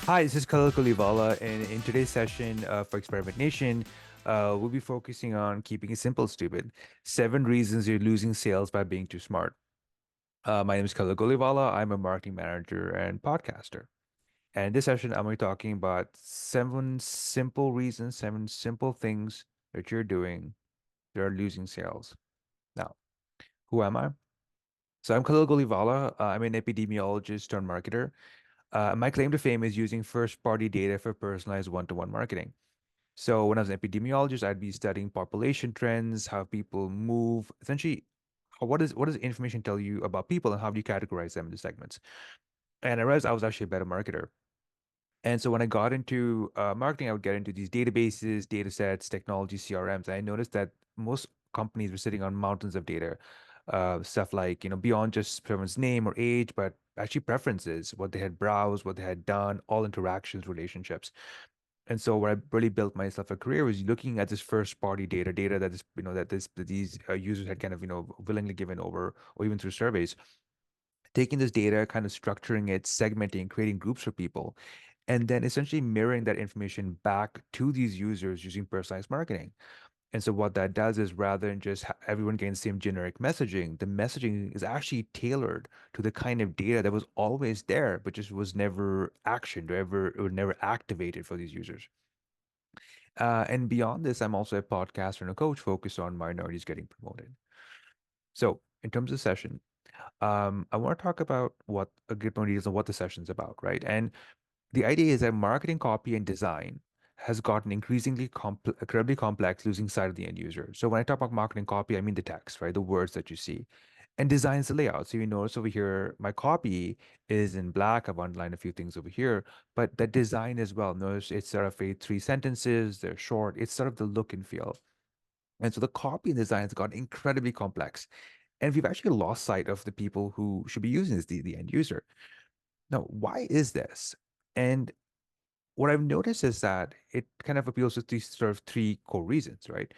Hi, this is Khalil Guliwala, and in today's session for Experiment Nation, we'll be focusing on keeping it simple, stupid. 7 reasons you're losing sales by being too smart. My name is Khalil Guliwala. I'm a marketing manager and podcaster. And in this session, I'm going to be talking about 7 simple reasons, 7 simple things that you're doing that are losing sales. Now, who am I? So I'm Khalil Guliwala. I'm an epidemiologist turned marketer. My claim to fame is using first-party data for personalized one-to-one marketing. So when I was an epidemiologist, I'd be studying population trends, how people move, essentially, what does information tell you about people and how do you categorize them into segments? And I realized I was actually a better marketer. And so when I got into marketing, I would get into these databases, data sets, technology, CRMs. And I noticed that most companies were sitting on mountains of data, stuff like, beyond just someone's name or age, but actually preferences, what they had browsed, what they had done, all interactions, relationships. And so where I really built myself a career was looking at this first party data that is, that these users had kind of, willingly given over, or even through surveys, taking this data, kind of structuring it, segmenting, creating groups for people, and then essentially mirroring that information back to these users using personalized marketing. And so what that does is rather than just everyone getting the same generic messaging, the messaging is actually tailored to the kind of data that was always there, but just was never actioned or never activated for these users. And beyond this, I'm also a podcaster and a coach focused on minorities getting promoted. So in terms of session, I want to talk about what a good more details on what the session's about, right? And the idea is that marketing copy and design has gotten incredibly complex, losing sight of the end user. So when I talk about marketing copy, I mean the text, right? The words that you see. And design is the layout. So you notice over here, my copy is in black. I've underlined a few things over here, but the design as well. Notice it's sort of a 3 sentences, they're short. It's sort of the look and feel. And so the copy and design has gotten incredibly complex. And we've actually lost sight of the people who should be using this, the end user. Now, why is this? And what I've noticed is that it kind of appeals to these sort of 3 core reasons, right?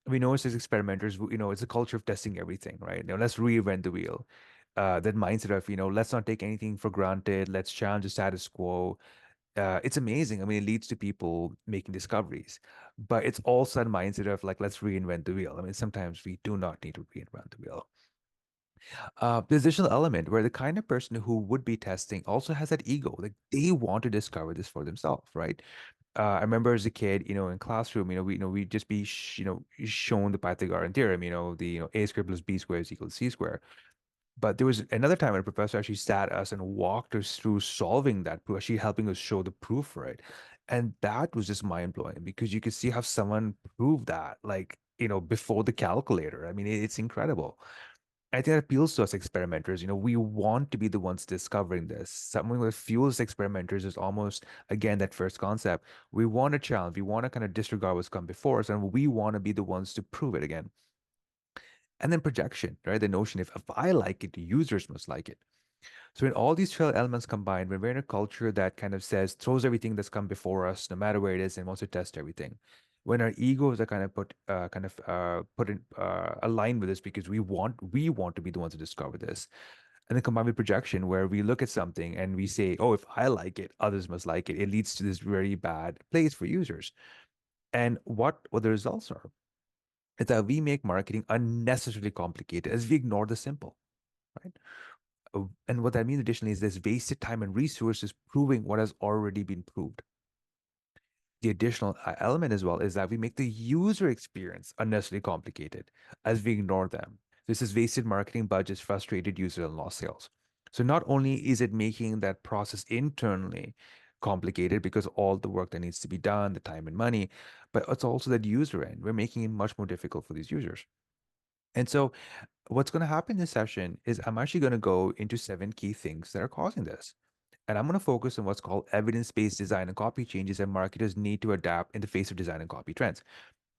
We know as experimenters, it's a culture of testing everything, right? Let's reinvent the wheel. That mindset of, let's not take anything for granted. Let's challenge the status quo. It's amazing. I mean, it leads to people making discoveries, but it's also that mindset of like, let's reinvent the wheel. I mean, sometimes we do not need to reinvent the wheel. There's additional element where the kind of person who would be testing also has that ego, like they want to discover this for themselves, right? I remember as a kid, in classroom, we'd just be, shown the Pythagorean theorem, a squared plus b squared is equal to c squared. But there was another time when a professor actually sat us and walked us through solving that proof, actually helping us show the proof for it. And that was just mind blowing because you could see how someone proved that, like, before the calculator. I mean, it's incredible. I think that appeals to us experimenters. We want to be the ones discovering this. Something that fuels experimenters is almost, again, that first concept. We want to challenge, we want to kind of disregard what's come before us, and we want to be the ones to prove it again. And then projection, right? The notion if I like it, the users must like it. So when all these 12 elements combined, when we're in a culture that kind of says, throws everything that's come before us, no matter where it is, and wants to test everything, when our egos are put in aligned with this because we want to be the ones to discover this, and then combined with projection, where we look at something and we say, oh, if I like it, others must like it. It leads to this very bad place for users. And what the results are is that we make marketing unnecessarily complicated as we ignore the simple, right? And what that means additionally is there's wasted time and resources proving what has already been proved. The additional element as well is that we make the user experience unnecessarily complicated as we ignore them. This is wasted marketing budgets, frustrated users, and lost sales. So not only is it making that process internally complicated because all the work that needs to be done, the time and money, but it's also that user end. We're making it much more difficult for these users. And so what's going to happen in this session is I'm actually going to go into 7 key things that are causing this. And I'm going to focus on what's called evidence-based design and copy changes that marketers need to adapt in the face of design and copy trends.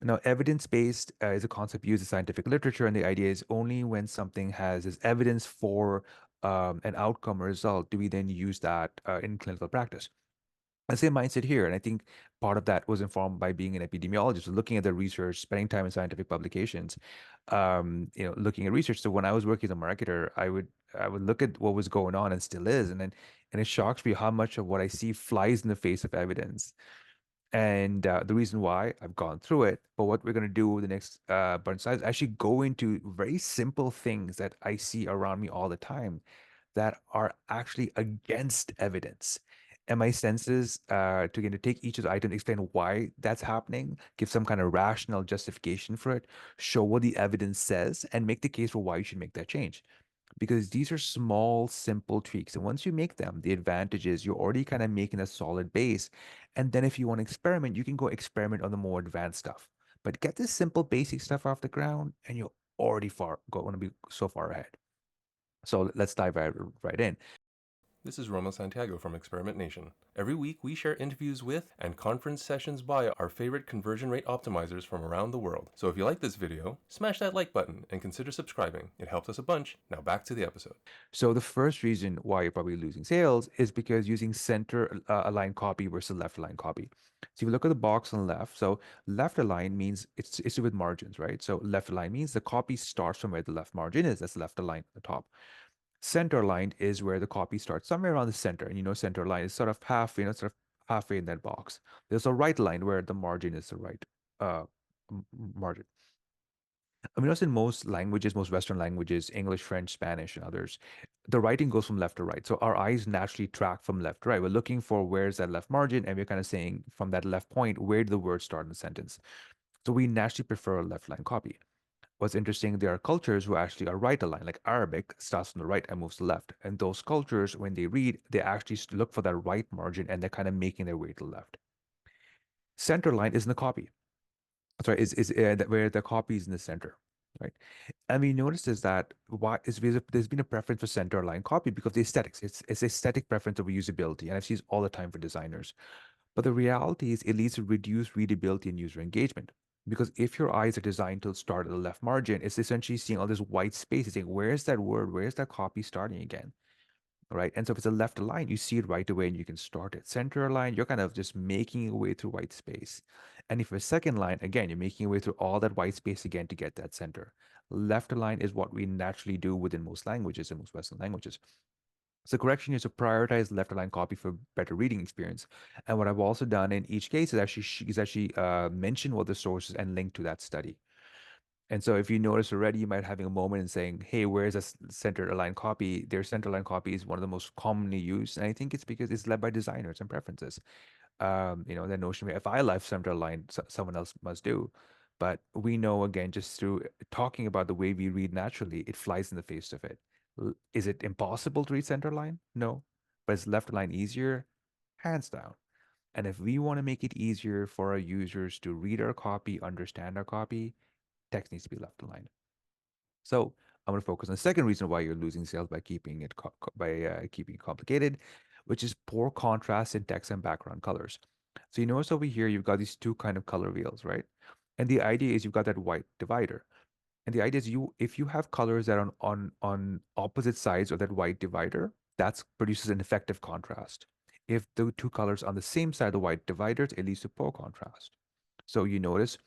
Now, evidence-based is a concept used in scientific literature, and the idea is only when something has this evidence for an outcome or result do we then use that in clinical practice. The same mindset here. And I think part of that was informed by being an epidemiologist, looking at the research, spending time in scientific publications, looking at research. So when I was working as a marketer, I would look at what was going on and still is, and it shocks me how much of what I see flies in the face of evidence. And the reason why I've gone through it, but what we're going to do the next bunch of slides, actually go into very simple things that I see around me all the time that are actually against evidence. And my senses to take each of the items, explain why that's happening, give some kind of rational justification for it, show what the evidence says, and make the case for why you should make that change. Because these are small, simple tweaks. And once you make them, the advantage is you're already kind of making a solid base. And then if you want to experiment, you can go experiment on the more advanced stuff. But get this simple, basic stuff off the ground, and you're already going to be so far ahead. So let's dive right in. This is Roma Santiago from Experiment Nation. Every week we share interviews with and conference sessions by our favorite conversion rate optimizers from around the world. So if you like this video, smash that like button and consider subscribing. It helps us a bunch. Now back to the episode. So the first reason why you're probably losing sales is because using center aligned copy versus left aligned copy. So if you look at the box on the left, so left aligned means it's with margins, right? So left aligned means the copy starts from where the left margin is. That's left aligned at the top. Center aligned is where the copy starts, somewhere around the center. And center aligned is sort of half, sort of halfway in that box. There's a right line where the margin is the right uh, margin. I mean, also in most languages, most Western languages, English, French, Spanish, and others, the writing goes from left to right. So our eyes naturally track from left to right. We're looking for where's that left margin, and we're kind of saying from that left point, where do the words start in the sentence? So we naturally prefer a left line copy. What's interesting, there are cultures who actually are right aligned, like Arabic starts from the right and moves to the left. And those cultures, when they read, they actually look for that right margin and they're kind of making their way to the left. Center line is in the copy. Sorry, where the copy is in the center, right? And we noticed is that why is there's been a preference for center line copy because the aesthetics. It's aesthetic preference over usability, and I've seen this all the time for designers. But the reality is it leads to reduced readability and user engagement. Because if your eyes are designed to start at the left margin, it's essentially seeing all this white space. It's saying, where's that word? Where's that copy starting again? Right. And so if it's a left line, you see it right away and you can start it. Center line, you're kind of just making your way through white space. And if a second line, again, you're making your way through all that white space again to get that center. Left line is what we naturally do within most languages and most Western languages. So correction is to prioritize left align copy for better reading experience. And what I've also done in each case is actually mention what the source is and link to that study. And so if you notice already, you might having a moment and saying, hey, where is a center aligned copy? Their center aligned copy is one of the most commonly used. And I think it's because it's led by designers and preferences. That notion of if I left center aligned, someone else must do. But we know again, just through talking about the way we read naturally, it flies in the face of it. Is it impossible to read center line? No. But is left line easier? Hands down. And if we want to make it easier for our users to read our copy, understand our copy, text needs to be left aligned. So I'm going to focus on the second reason why you're losing sales by keeping it complicated, which is poor contrast in text and background colors. So you notice over here you've got these two kind of color wheels, right? And the idea is you've got that white divider. And the idea is if you have colors that are on opposite sides of that white divider, that produces an effective contrast. If the two colors on the same side of the white dividers, it leads to poor contrast. So you notice,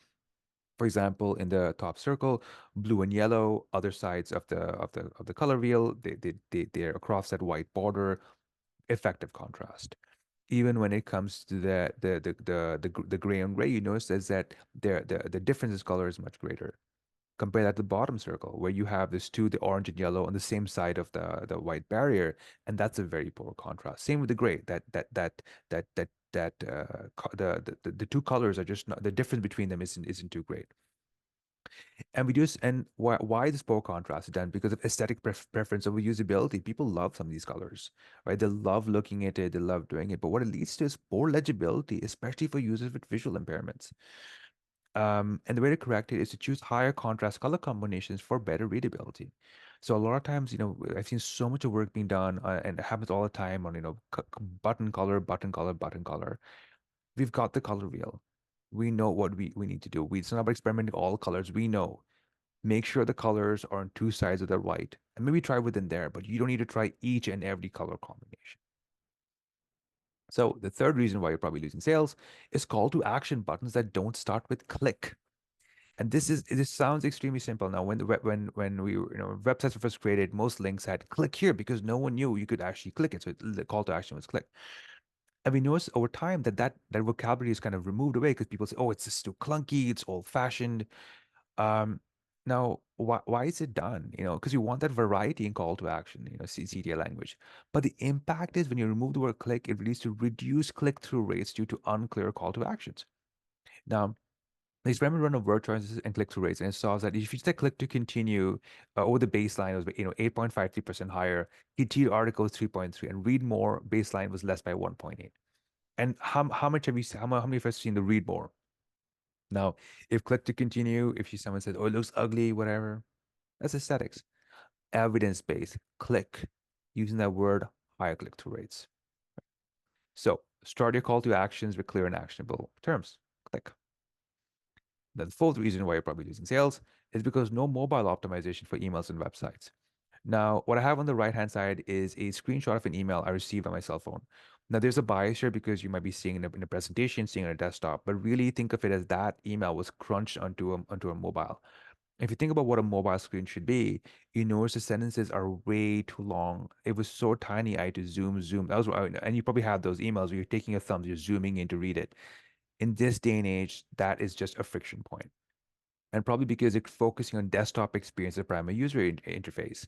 for example, in the top circle, blue and yellow, other sides of the color wheel, they're across that white border, effective contrast. Even when it comes to the gray and gray, you notice is that the difference in color is much greater. Compare that to the bottom circle, where you have this two, the orange and yellow, on the same side of the white barrier, and that's a very poor contrast. Same with the gray. The two colors are just not, the difference between them isn't too great. And we just and why this poor contrast is done because of aesthetic preference over usability. People love some of these colors, right? They love looking at it, they love doing it. But what it leads to is poor legibility, especially for users with visual impairments. And the way to correct it is to choose higher contrast color combinations for better readability. So a lot of times, I've seen so much of work being done, and it happens all the time on, button color, button color, button color. We've got the color wheel. We know what we need to do. It's not about experimenting all colors. We know. Make sure the colors are on two sides of the white, and maybe try within there, but you don't need to try each and every color combination. So the third reason why you're probably losing sales is call to action buttons that don't start with click. And this sounds extremely simple. Now, when the when we were, websites were first created, most links had click here because no one knew you could actually click it. So the call to action was click. And we noticed over time that vocabulary is kind of removed away because people say, oh, it's just too clunky, it's old fashioned. Um, Now, why is it done? Because you want that variety in call to action, CTA language. But the impact is when you remove the word click, it leads to reduced click-through rates due to unclear call to actions. Now, the experiment run of word choices and click-through rates, and it saw that if you just click to continue over the baseline was 8.53% higher, continued article was 3.3, and read more baseline was less by 1.8. And how much have you how many of us seen the read more? Now, if click to continue, if you someone says, oh, it looks ugly, whatever, that's aesthetics. Evidence-based, click, using that word, higher click-through rates. So start your call to actions with clear and actionable terms. Click. The fourth reason why you're probably losing sales is because no mobile optimization for emails and websites. Now, what I have on the right-hand side is a screenshot of an email I received on my cell phone. Now, there's a bias here because you might be seeing in a presentation, seeing it on a desktop, but really think of it as that email was crunched onto a mobile. If you think about what a mobile screen should be, you notice the sentences are way too long. It was so tiny, I had to zoom. That was and you probably have those emails where you're taking a thumb, you're zooming in to read it. In this day and age, that is just a friction point. And probably because it's focusing on desktop experience as a primary user interface.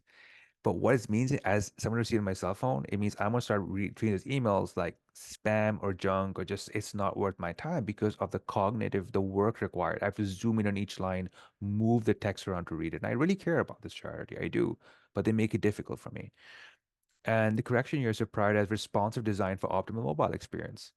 But what it means as someone receiving my cell phone, it means I'm gonna start treating those emails like spam or junk or just it's not worth my time because of the work required. I have to zoom in on each line, move the text around to read it. And I really care about this charity, I do, but they make it difficult for me. And the correction here is to prioritize responsive design for optimal mobile experience.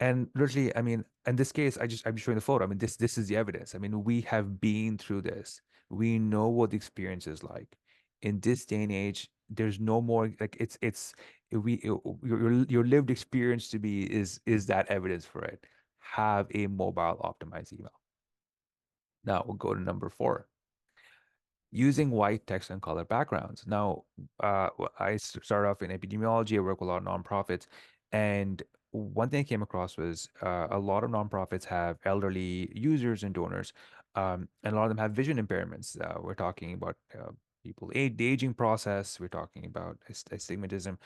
And literally, I mean, in this case, I'm showing the photo. I mean, this is the evidence. I mean, we have been through this. We know what the experience is like. In this day and age, there's no more like it's we your lived experience to be is that evidence for it. Have a mobile optimized email. Now we'll go to number four, using white text and color backgrounds. Now, I started off in epidemiology. I work with a lot of nonprofits, and one thing I came across was a lot of nonprofits have elderly users and donors, and a lot of them have vision impairments. We're talking about people, the aging process. We're talking about astigmatism,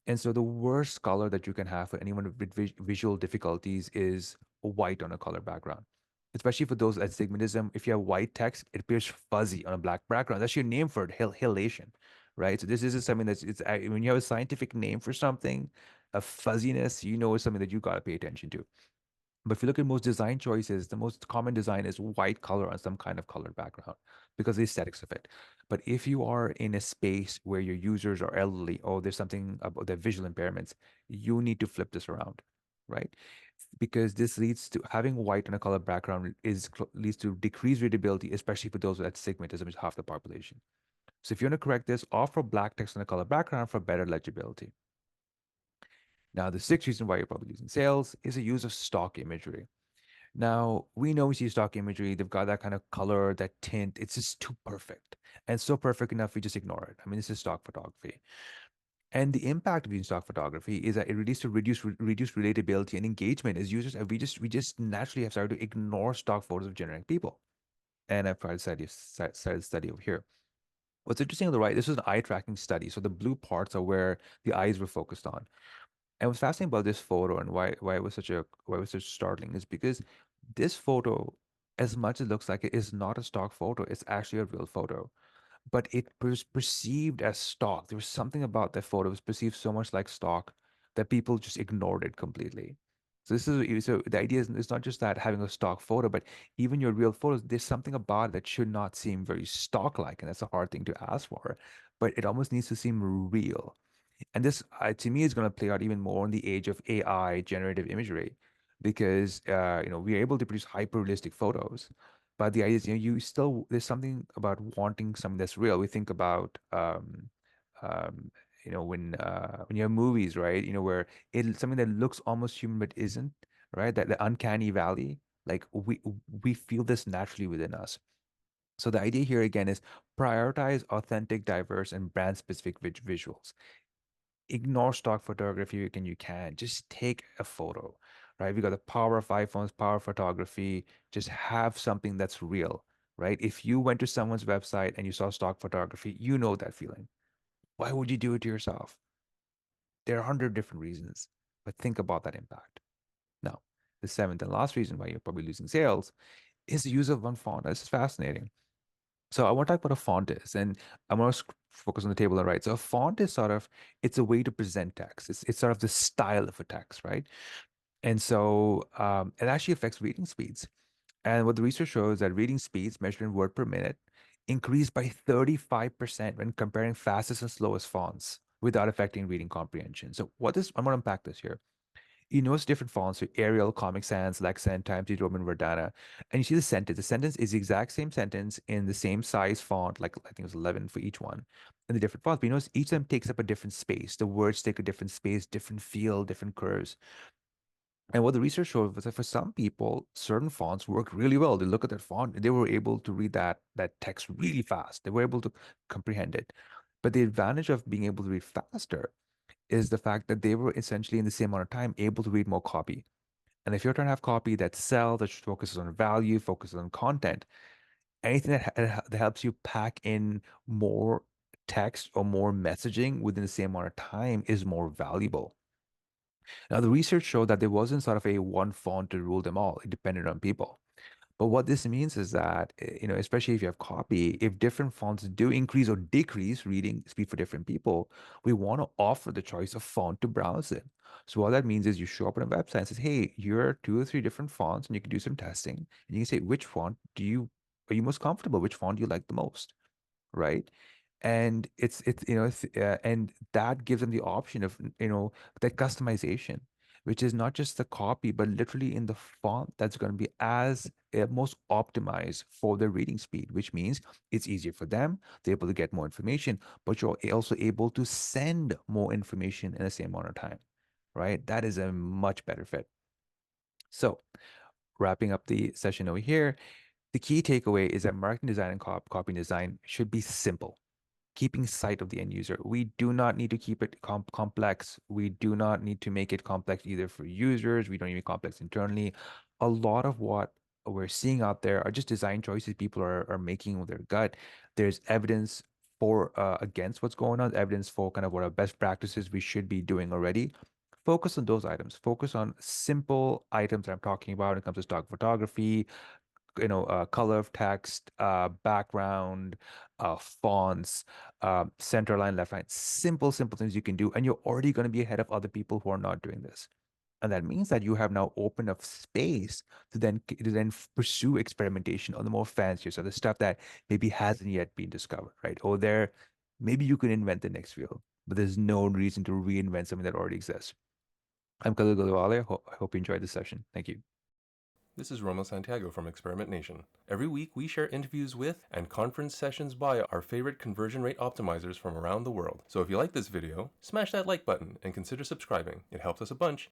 and so the worst color that you can have for anyone with visual difficulties is white on a color background. Especially for those with astigmatism, if you have white text, it appears fuzzy on a black background. That's your name for it, halation, right? So this isn't something when you have a scientific name for something, a fuzziness, it's something that you got to pay attention to. But if you look at most design choices, the most common design is white color on some kind of colored background because of the aesthetics of it. But if you are in a space where your users are elderly, or there's something about their visual impairments, you need to flip this around, right? Because this leads to having white on a colored background leads to decreased readability, especially for those with astigmatism, which is half the population. So if you want to correct this, offer black text on a colored background for better legibility. Now, the sixth reason why you're probably losing sales is the use of stock imagery. Now, we see stock imagery, they've got that kind of color, that tint. It's just too perfect. And so perfect enough, we just ignore it. I mean, this is stock photography. And the impact of using stock photography is that it leads to reduce relatability and engagement as users. And we just naturally have started to ignore stock photos of generic people. And I've tried to cited a study over here. What's interesting on the right, this is an eye tracking study. So the blue parts are where the eyes were focused on. And what's fascinating about this photo and why it was such startling is because this photo, as much as it looks like it, is not a stock photo. It's actually a real photo, but it was perceived as stock. There was something about that photo. It was perceived so much like stock that people just ignored it completely. So the idea is it's not just that having a stock photo, but even your real photos, there's something about it that should not seem very stock-like, and that's a hard thing to ask for. But it almost needs to seem real. And this, to me, is going to play out even more in the age of AI generative imagery, because we're able to produce hyper realistic photos. But the idea is, there's something about wanting something that's real. We think about, um, when you have movies, right? Where it's something that looks almost human but isn't, right? That the uncanny valley, like we feel this naturally within us. So the idea here again is prioritize authentic, diverse, and brand specific visuals. Ignore stock photography when you can. Just take a photo, right? We got the power of iPhones, power of photography. Just have something that's real, right? If you went to someone's website and you saw stock photography, you know that feeling. Why would you do it to yourself? There are 100 different reasons, but think about that impact. Now, the seventh and last reason why you're probably losing sales is the use of one font. This is fascinating. So I want to talk about a font is, and I'm going to focus on the table on the right. So a font is sort of, it's a way to present text. It's sort of the style of a text, right? And so it actually affects reading speeds. And what the research shows that reading speeds measured in word per minute increased by 35% when comparing fastest and slowest fonts without affecting reading comprehension. So what is, I'm going to unpack this here. You notice different fonts, so Arial, Comic Sans, Lexan, Times New Roman, Verdana, and you see the sentence. The sentence is the exact same sentence in the same size font, like I think it was 11 for each one, and the different fonts. But you notice each of them takes up a different space. The words take a different space, different feel, different curves. And what the research showed was that for some people, certain fonts work really well. They look at that font, and they were able to read that text really fast. They were able to comprehend it. But the advantage of being able to read faster is the fact that they were essentially in the same amount of time able to read more copy. And if you're trying to have copy that sells, that focuses on value, focuses on content, anything that helps you pack in more text or more messaging within the same amount of time is more valuable. Now, the research showed that there wasn't sort of a one font to rule them all. It depended on people. But what this means is that, especially if you have copy, if different fonts do increase or decrease reading speed for different people, we want to offer the choice of font to browse in. So what that means is you show up on a website and says, hey, here are two or three different fonts, and you can do some testing. And you can say, which font are you most comfortable? Which font do you like the most? Right? And and that gives them the option of that customization, which is not just the copy but literally in the font that's going to be as most optimized for their reading speed, which means it's easier for them. They're able to get more information, but you're also able to send more information in the same amount of time, right? That is a much better fit. So wrapping up the session over here, the key takeaway is that marketing design and copy design should be simple, keeping sight of the end user. We do not need to keep it complex. We do not need to make it complex either for users. We don't need it complex internally. A lot of what we're seeing out there are just design choices people are making with their gut. There's evidence for against what's going on, evidence for kind of what our best practices we should be doing already. Focus on those items. Focus on simple items that I'm talking about when it comes to stock photography, color of text, background, fonts, center line, left line, simple things you can do. And you're already going to be ahead of other people who are not doing this. And that means that you have now opened up space to then pursue experimentation on the more fancier, so the stuff that maybe hasn't yet been discovered, right? Or maybe you can invent the next field, but there's no reason to reinvent something that already exists. I'm Khalil Guliwala. I hope you enjoyed this session. Thank you. This is Romo Santiago from Experiment Nation. Every week we share interviews with and conference sessions by our favorite conversion rate optimizers from around the world. So if you like this video, smash that like button and consider subscribing. It helps us a bunch